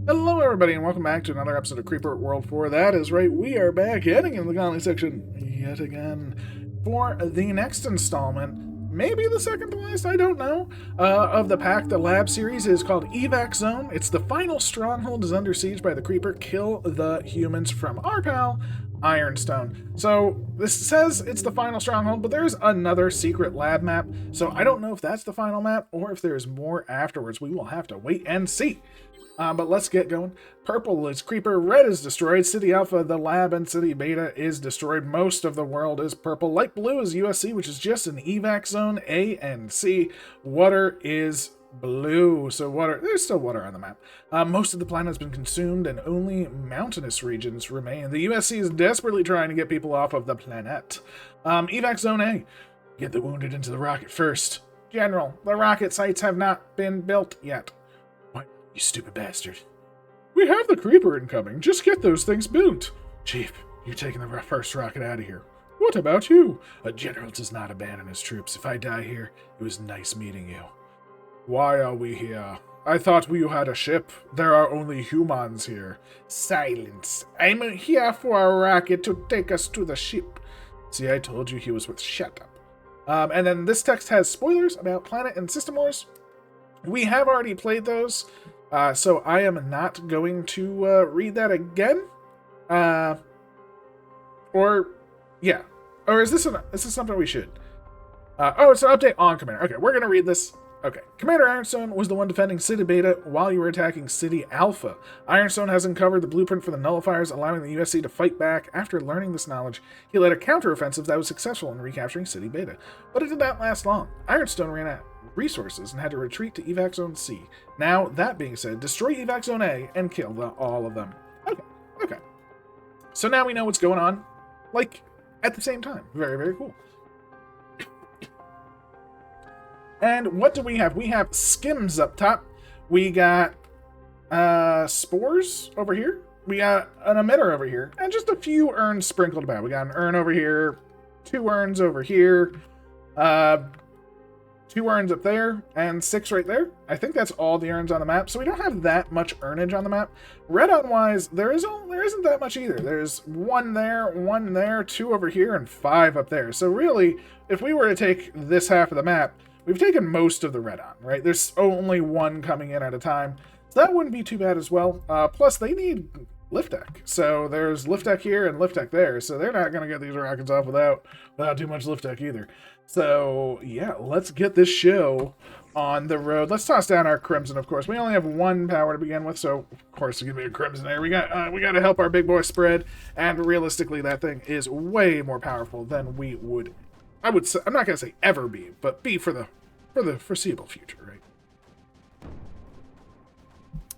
Hello, everybody, and welcome back to another episode of Creeper World 4. That is right, we are back heading in the comment section yet again for the next installment, maybe the second to last, I don't know, of the PAC. The lab series is called Evac Zone. It's the final stronghold is under siege by the Creeper. Kill the humans from our pal, Ironstone. So this says it's the final stronghold, but there's another secret lab map, so I don't know if that's the final map or if there's more afterwards. We will have to wait and see. But let's get going. Purple is Creeper, red is destroyed, City Alpha, the lab, and City Beta is destroyed. Most of the world is purple. Light blue is USC, which is just an evac zone, A and C. Water is blue, so water, there's still water on the map. Most of the planet has been consumed and only mountainous regions remain. The USC is desperately trying to get people off of the planet. Evac Zone A, get the wounded into the rocket first. General, the rocket sites have not been built yet. You stupid bastard. We have the Creeper incoming. Just get those things built. Chief, you're taking the first rocket out of here. What about you? A general does not abandon his troops. If I die here, it was nice meeting you. Why are we here? I thought you had a ship. There are only humans here. Silence. I'm here for a rocket to take us to the ship. See, I told you he was with shut up. And then this text has spoilers about Planet and System Wars. We have already played those. So I am not going to read that again. Or is this something we should? It's an update on Commander. Okay, we're gonna read this. Okay, Commander Ironstone was the one defending City Beta while you were attacking City Alpha. Ironstone has uncovered the blueprint for the nullifiers, allowing the USC to fight back. After learning this knowledge, he led a counteroffensive that was successful in recapturing City Beta. But it did not last long. Ironstone ran out resources and had to retreat to Evac Zone C. Now, that being said, destroy Evac Zone A and kill all of them. Okay. So now we know what's going on, like, at the same time. Very, very cool. And what do we have? We have skims up top. We got spores over here. We got an emitter over here. And just a few urns sprinkled about. We got an urn over here, 2 urns over here, 2 urns up there, and 6 right there. I think that's all the urns on the map, so we don't have that much earnage on the map. Red-on-wise, there isn't that much either. There's 1 there, 2 over here, and 5 up there. So really, if we were to take this half of the map, we've taken most of the red-on, right? There's only 1 coming in at a time, so that wouldn't be too bad as well. Plus, they need lift deck. So there's lift deck here and lift deck there, so they're not going to get these rockets off without too much lift deck either. So, yeah, let's get this show on the road. Let's toss down our Crimson, of course. We only have 1 power to begin with, so, of course, give me a Crimson there. We got to help our big boy spread, and realistically, that thing is way more powerful than we would, I'm not going to say ever be, but be for the foreseeable future, right?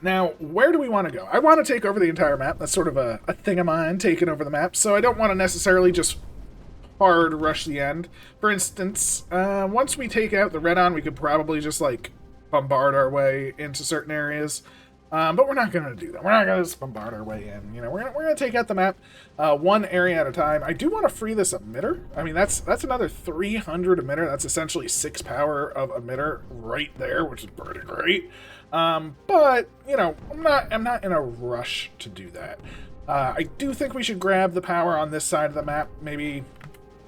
Now, where do we want to go? I want to take over the entire map. That's sort of a thing of mine, taking over the map, so I don't want to necessarily just hard rush the end. For instance, once we take out the red-on, we could probably just, like, bombard our way into certain areas. But we're not going to do that. We're not going to just bombard our way in. You know, we're going to take out the map 1 area at a time. I do want to free this emitter. I mean, that's another 300 emitter. That's essentially 6 power of emitter right there, which is pretty great. But, you know, I'm not in a rush to do that. I do think we should grab the power on this side of the map. Maybe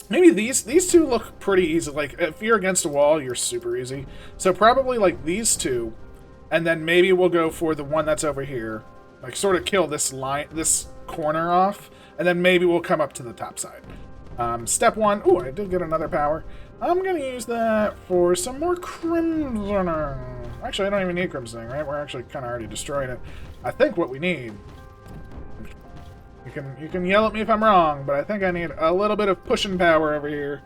these 2 look pretty easy. Like, if you're against a wall, you're super easy. So probably, like, these 2, and then maybe we'll go for the one that's over here. Like, sort of kill this corner off, and then maybe we'll come up to the top side. Step 1. Ooh, I did get another power. I'm going to use that for some more Crimsoning. Actually, I don't even need Crimsoning, right? We're actually kind of already destroying it. I think what we need... You can yell at me if I'm wrong, but I think I need a little bit of pushing power over here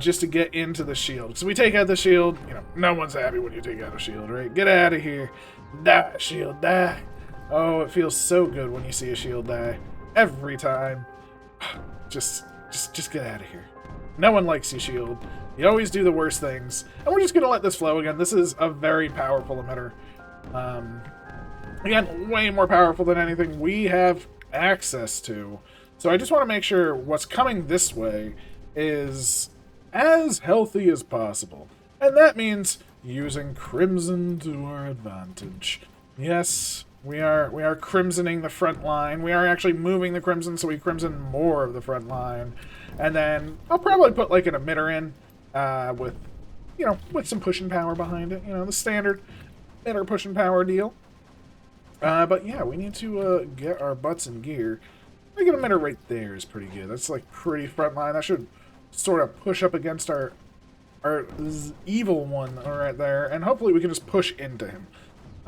just to get into the shield. So we take out the shield. You know, no one's happy when you take out a shield, right? Get out of here. Die, shield, die. Oh, it feels so good when you see a shield die. Every time. Just get out of here. No one likes you, shield. You always do the worst things. And we're just going to let this flow again. This is a very powerful emitter. Again, way more powerful than anything we have access to. So I just want to make sure what's coming this way is as healthy as possible. And that means using Crimson to our advantage. Yes, We are crimsoning the front line. We are actually moving the crimson, so we crimson more of the front line. And then I'll probably put like an emitter in with, with some pushing power behind it. The standard emitter pushing power deal. But yeah, we need to get our butts in gear. I think an emitter right there is pretty good. That's like pretty front line. That should sort of push up against our evil one right there, and hopefully we can just push into him.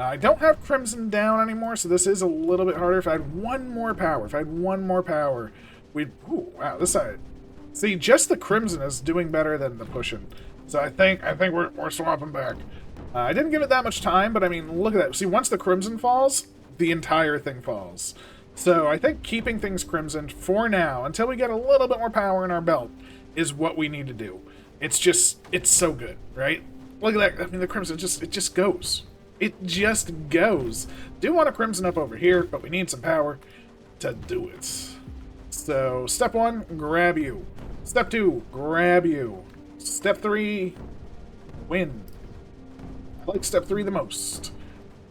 I don't have Crimson down anymore, so this is a little bit harder. If I had one more power, we'd... Ooh, wow, this side... See, just the Crimson is doing better than the pushing. So I think we're swapping back. I didn't give it that much time, but I mean, look at that. See, once the Crimson falls, the entire thing falls. So I think keeping things Crimson for now, until we get a little bit more power in our belt, is what we need to do. It's so good, right? Look at that. I mean, the Crimson, it just goes. It just goes. Do want a Crimson up over here, but we need some power to do it. So, step 1, grab you. Step 2, grab you. Step 3, win. I like step 3 the most.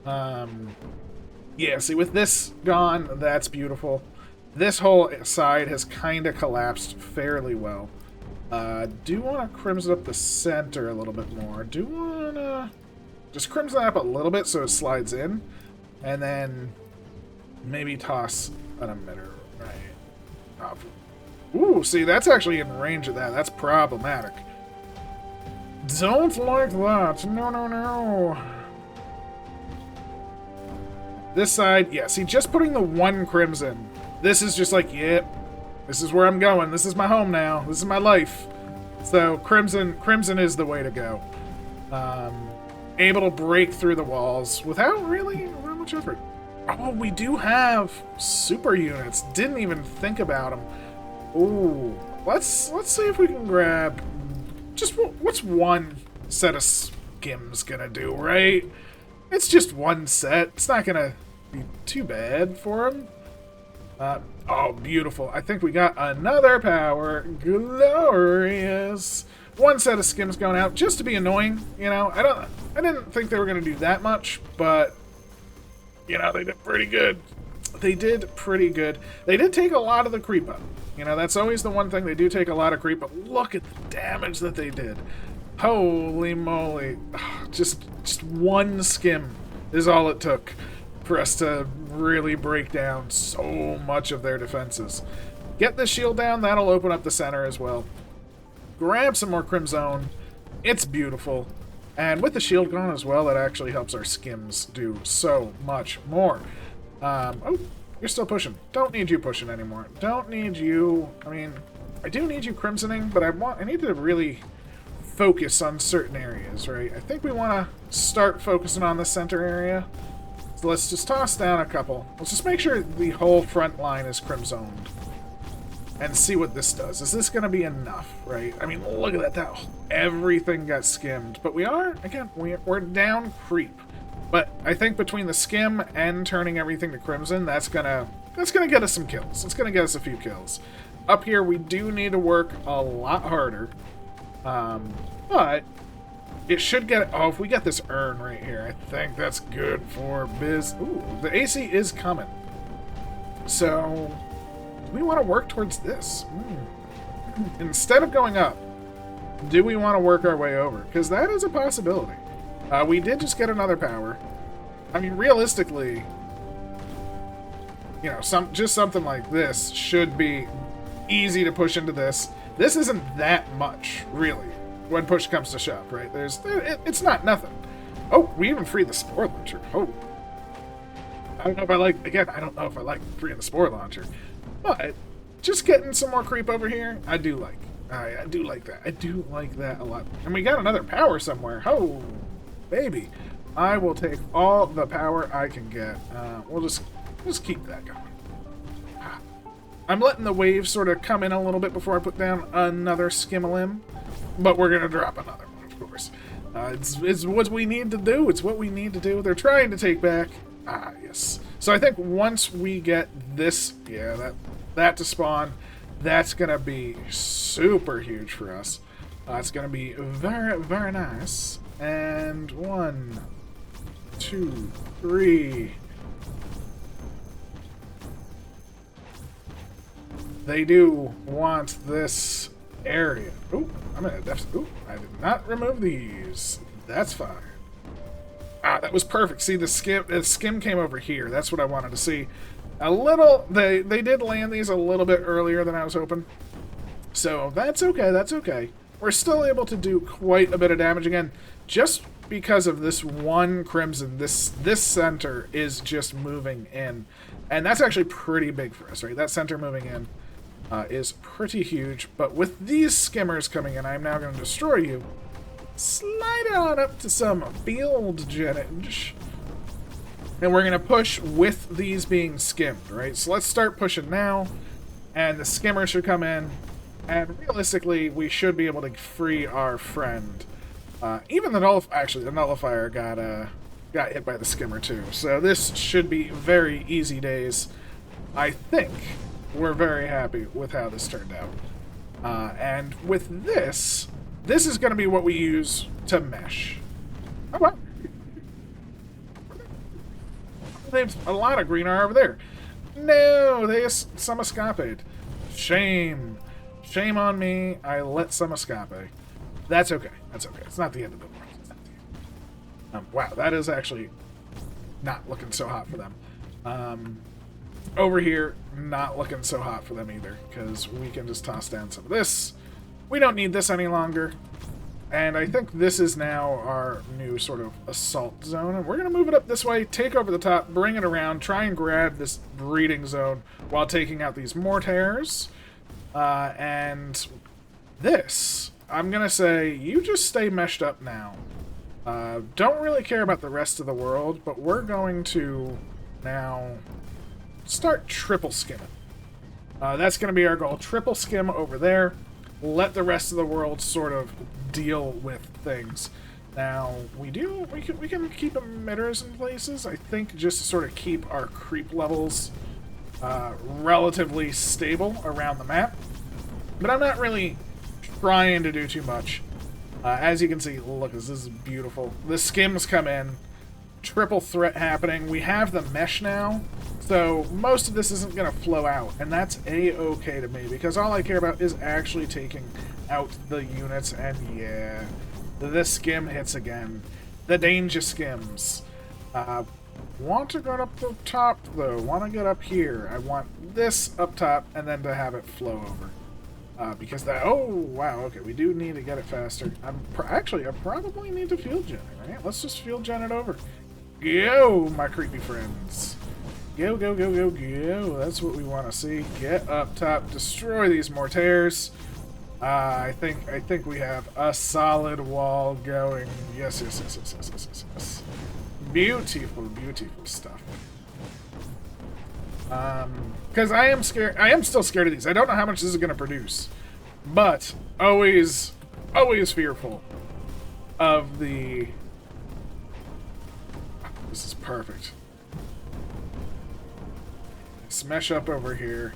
Yeah, see, with this gone, that's beautiful. This whole side has kind of collapsed fairly well. Do want to crimson up the center a little bit more. Do want to just crimson that up a little bit so it slides in. And then maybe toss an emitter right up. Ooh, see, that's actually in range of that. That's problematic. Don't like that. No, no, no. This side, yeah, see, just putting the one crimson. This is just like, yep, this is where I'm going. This is my home now. This is my life. So crimson is the way to go. Able to break through the walls without really that much effort. Oh, we do have super units. Didn't even think about them. Ooh, let's see if we can grab just what's one set of skims gonna do, right? It's just one set. It's not gonna be too bad for him. Oh, beautiful. I think we got another power. Glorious. One set of skims going out just to be annoying, I didn't think they were going to do that much, but they did pretty good. They did pretty good. They did take a lot of the creep up. That's always the one thing. They do take a lot of creep, but look at the damage that they did. Holy moly. Just one skim is all it took for us to really break down so much of their defenses. Get the shield down, that'll open up the center as well. Grab some more Crimson. It's beautiful. And with the shield gone as well, that actually helps our skims do so much more. Oh, you're still pushing. Don't need you pushing anymore. Don't need you. I mean, I do need you crimsoning, but I need to really focus on certain areas, right? I think we want to start focusing on the center area. So let's just toss down a couple. Let's just make sure the whole front line is crimsoned. And see what this does. Is this going to be enough, right? I mean, look at that. Everything got skimmed. But we are, again, we're down creep. But I think between the skim and turning everything to crimson, that's gonna get us some kills. It's gonna get us a few kills. Up here, we do need to work a lot harder. But it should get... Oh, if we get this urn right here, I think that's good for biz... Ooh, the AC is coming. So... we want to work towards this. Instead of going up, do we want to work our way over? Because that is a possibility. We did just get another power. I mean, realistically, just something like this should be easy to push into this. This isn't that much, really, when push comes to shove, right? It's not nothing. Oh, we even freed the spore launcher. Oh. I don't know if I like freeing the spore launcher. But just getting some more creep over here, I do like. I do like that. I do like that a lot. And we got another power somewhere. Oh, baby. I will take all the power I can get. We'll just keep that going. I'm letting the waves sort of come in a little bit before I put down another Skimmelim. But we're going to drop another one, of course. It's what we need to do. It's what we need to do. They're trying to take back. Ah, yes. So I think once we get this, that to spawn, that's going to be super huge for us. It's going to be very, very nice. And 1, 2, 3. they do want this area. Ooh, I'm in a deficit. Ooh, I did not remove these. That's fine. Ah, that was perfect. See, the skim came over here. That's what I wanted to see. A little, they did land these a little bit earlier than I was hoping. So that's okay, that's okay. We're still able to do quite a bit of damage again, just because of this one crimson. This center is just moving in. And that's actually pretty big for us, right? That center moving in is pretty huge. But with these skimmers coming in, I'm now going to destroy you. Slide on up to some field genage. And we're going to push with these being skimmed, right? So let's start pushing now. And the skimmer should come in. And realistically, we should be able to free our friend. Even the nullifier got hit by the skimmer too. So this should be very easy days. I think we're very happy with how this turned out. And with this is going to be what we use to mesh. Oh, wow. There's a lot of green are over there. No, they some escaped. Shame. Shame on me. I let some escape. That's okay. That's okay. It's not the end of the world. It's not the end. Wow, that is actually not looking so hot for them. Over here, not looking so hot for them either, because we can just toss down some of this. We don't need this any longer. And I think this is now our new sort of assault zone. And we're going to move it up this way, take over the top, bring it around, try and grab this breeding zone while taking out these mortars. And this, I'm going to say, you just stay meshed up now. Don't really care about the rest of the world, but we're going to now start triple skimming. That's going to be our goal. Triple skim over there. Let the rest of the world sort of deal with things. Now, we can keep emitters in places, I think, just to sort of keep our creep levels relatively stable around the map. But I'm not really trying to do too much. As you can see, look, this is beautiful. The skims come in. Triple threat happening. We have the mesh now, so most of this isn't going to flow out, and that's a-okay to me, because all I care about is actually taking out the units, and yeah, the skim hits again. The danger skims. Want to go up the top, though. Want to get up here. I want this up top, and then to have it flow over. Because that... Oh, wow, okay, we do need to get it faster. Actually, I probably need to field gen it, right? Let's just field gen it over. Go, my creepy friends. Go, go, go, go, go. That's what we want to see. Get up top. Destroy these mortars. I think we have a solid wall going. Yes, yes, yes, yes, yes, yes, yes, yes. Beautiful, beautiful stuff. Because I am scared. I am still scared of these. I don't know how much this is going to produce. But always fearful of the... This is perfect. Smash up over here.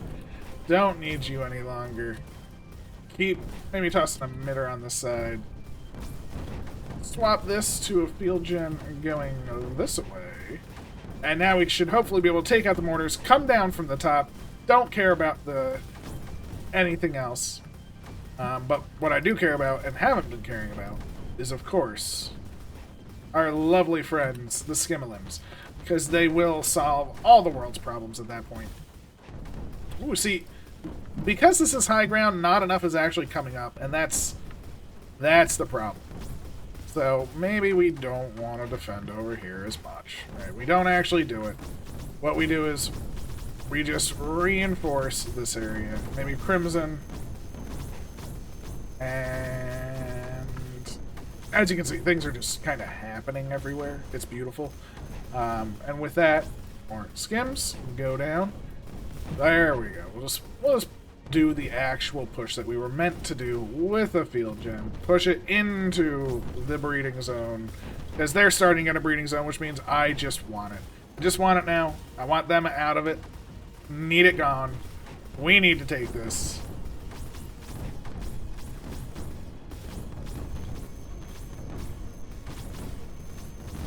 Don't need you any longer. Keep maybe tossing a emitter on this side. Swap this to a field gen going this way. And now we should hopefully be able to take out the mortars, come down from the top. Don't care about anything else. But what I do care about, and haven't been caring about, is of course our lovely friends, the Skimmerlims, because they will solve all the world's problems at that point. Ooh, see, because this is high ground, not enough is actually coming up, and that's the problem. So maybe we don't want to defend over here as much. Right? We don't actually do it. What we do is we just reinforce this area. Maybe Crimson. And as you can see, things are just kind of happening everywhere. It's beautiful. And with that, more skims go down. There we go. We'll just do the actual push that we were meant to do with a field gen. Push it into the breeding zone. Because they're starting in a breeding zone, which means I just want it. I just want it now. I want them out of it. Need it gone. We need to take this.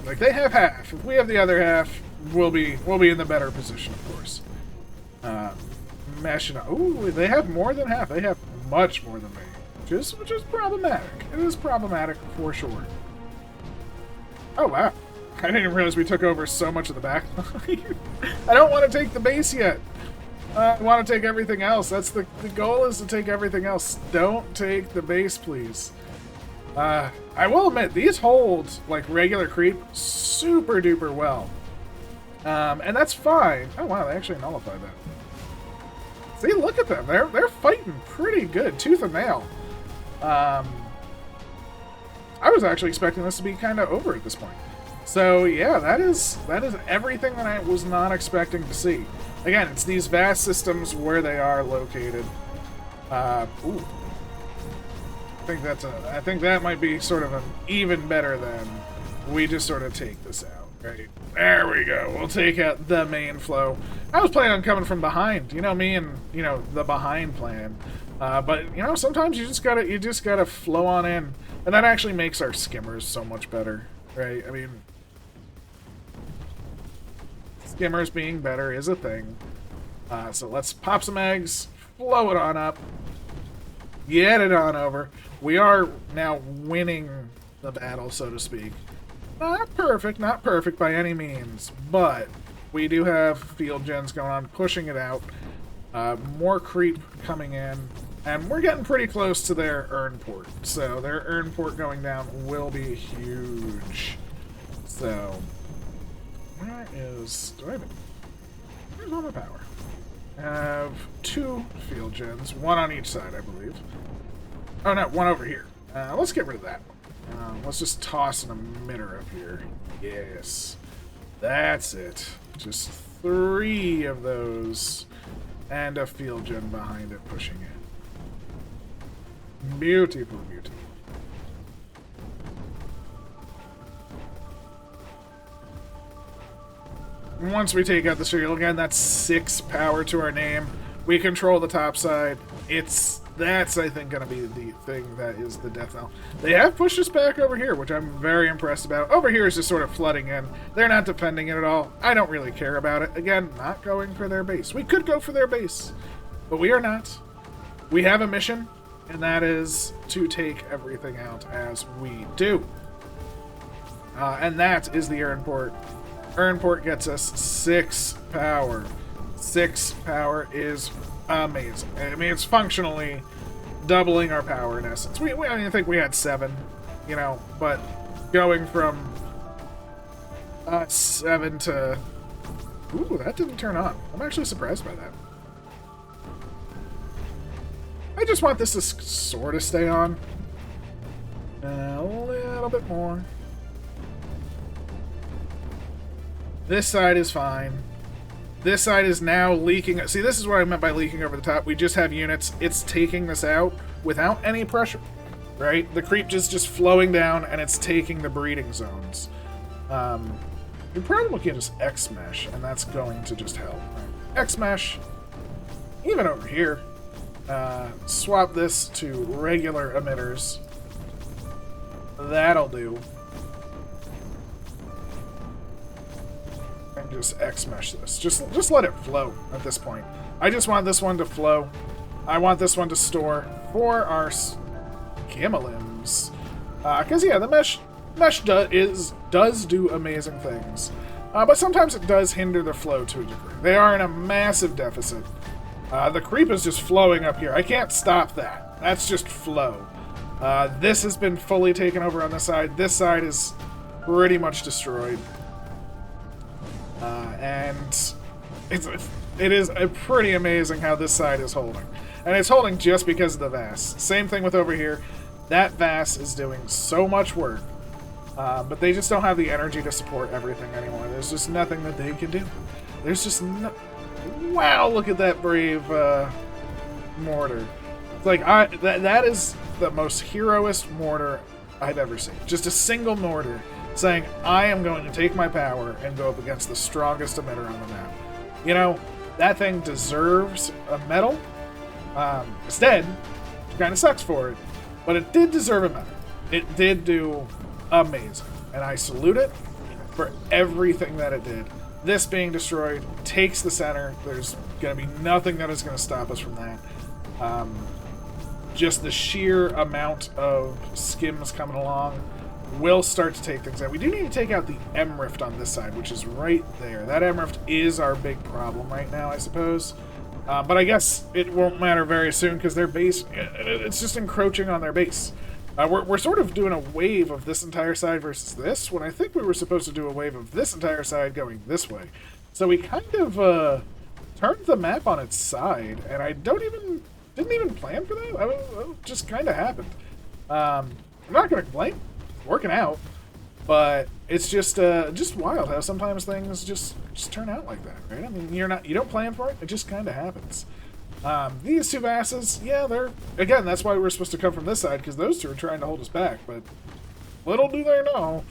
Like, they have half. If we have the other half, we'll be in the better position, of course. meshing. Ooh, they have more than half. They have much more than me, which is problematic. It is problematic for sure. Oh, wow. I didn't realize we took over so much of the back line. I don't want to take the base yet. I want to take everything else. That's the goal, is to take everything else. Don't take the base, please. I will admit, these hold, like, regular creep super duper well. And that's fine. Oh, wow, they actually nullified that. See, look at them. They're fighting pretty good, tooth and nail. I was actually expecting this to be kind of over at this point. So, yeah, that is everything that I was not expecting to see. Again, it's these vast systems where they are located. Ooh. I think that might be sort of an even better than we just sort of take this out, right? There we go. We'll take out the main flow. I was planning on coming from behind. You know me and, you know, the behind plan. But, you know, sometimes you just gotta flow on in. And that actually makes our skimmers so much better, right? I mean, skimmers being better is a thing. So let's pop some eggs, flow it on up, get it on over. We are now winning the battle, so to speak. Not perfect by any means, but we do have field gens going on, pushing it out. More creep coming in, and we're getting pretty close to their urn port. So their urn port going down will be huge. So where's all my power? I have 2 field gens, 1 on each side, I believe. Oh no, 1 over here. Let's get rid of that one. Let's just toss an emitter up here. Yes. That's it. Just 3 of those. And a field gen behind it pushing in. Beautiful, beautiful. Once we take out the serial again, that's 6 power to our name. We control the top side. That's, I think, going to be the thing that is the death knell. They have pushed us back over here, which I'm very impressed about. Over here is just sort of flooding in. They're not defending it at all. I don't really care about it. Again, not going for their base. We could go for their base, but we are not. We have a mission, and that is to take everything out as we do. And that is the urn port. Urn port gets us 6 power. 6 power is amazing. I mean, it's functionally doubling our power in essence. I think we had 7, you know, but going from 7 to... Ooh, that didn't turn on. I'm actually surprised by that. I just want this to sort of stay on. A little bit more. This side is fine. This side is now leaking. See, this is what I meant by leaking over the top. We just have units. It's taking this out without any pressure, right? The creep just flowing down, and it's taking the breeding zones. We probably can just X-mesh, and that's going to just help. Right? X-mesh, even over here. Swap this to regular emitters. That'll do. And just X-mesh this. Just let it flow at this point. I just want this one to flow. I want this one to store for our Gimelims. Because, yeah, the mesh does do amazing things. But sometimes it does hinder the flow to a degree. They are in a massive deficit. The creep is just flowing up here. I can't stop that. That's just flow. This has been fully taken over on this side. This side is pretty much destroyed. And it is pretty amazing how this side is holding. And it's holding just because of the VAS. Same thing with over here. That VAS is doing so much work. But they just don't have the energy to support everything anymore. There's just nothing that they can do. There's just no... Wow, look at that brave mortar. It's like, that is the most heroist mortar I've ever seen. Just a single mortar saying, I am going to take my power and go up against the strongest emitter on the map. You know, that thing deserves a medal. It's dead. It kind of sucks for it. But it did deserve a medal. It did do amazing. And I salute it for everything that it did. This being destroyed takes the center. There's going to be nothing that is going to stop us from that. Just the sheer amount of skims coming along will start to take things out. We do need to take out the M rift on this side, which is right there. That M rift is our big problem right now, I suppose. But I guess it won't matter very soon because their base, it's just encroaching on their base. We're sort of doing a wave of this entire side versus this, when I think we were supposed to do a wave of this entire side going this way. So we kind of turned the map on its side, and I didn't even plan for that. It just kind of happened. I'm not going to complain. It's working out. But it's just wild how sometimes things just turn out like that, right? I mean, you don't plan for it. It just kind of happens. These two masses, yeah, again, that's why we're supposed to come from this side, because those two are trying to hold us back, but little do they know,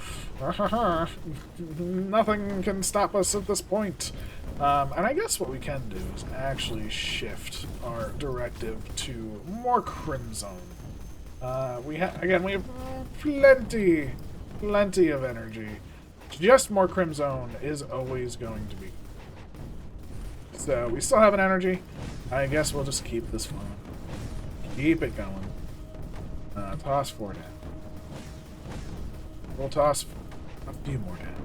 nothing can stop us at this point. And I guess what we can do is actually shift our directive to more Crimson. We have plenty of energy. Just more Crimson is always going to be. So we still have an energy. I guess we'll just keep this flowing. Keep it going. Toss 4 down. We'll toss a few more down.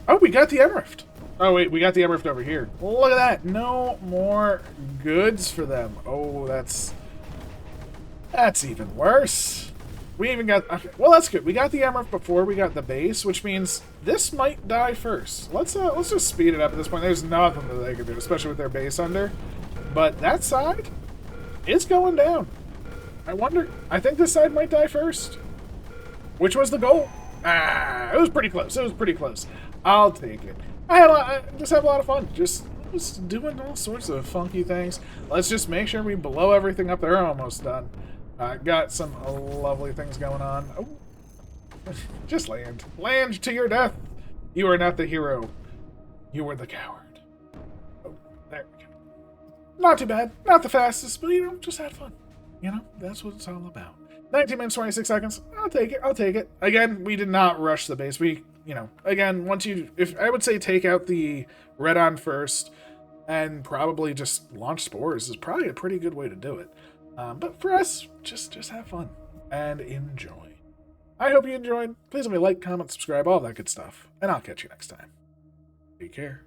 Oh, we got the M rift. Oh wait, we got the M rift over here. Look at that. No more goods for them. Oh, that's even worse. We even got... Okay, well, that's good. We got the M rift before we got the base, which means this might die first. Let's just speed it up at this point. There's nothing that they can do, especially with their base under. But that side, it's going down. I think this side might die first. Which was the goal. It was pretty close. It was pretty close. I'll take it. I just have a lot of fun. Just doing all sorts of funky things. Let's just make sure we blow everything up. They're almost done. Got some lovely things going on. Oh. Just land. Land to your death. You are not the hero. You were the coward. Oh, there we go. Not too bad. Not the fastest, but, just had fun. That's what it's all about. 19 minutes, 26 seconds. I'll take it. I'll take it. Again, we did not rush the base. Again, if I would say take out the red on first and probably just launch spores is probably a pretty good way to do it. But for us, just have fun and enjoy. I hope you enjoyed. Please let me like, comment, subscribe, all that good stuff. And I'll catch you next time. Take care.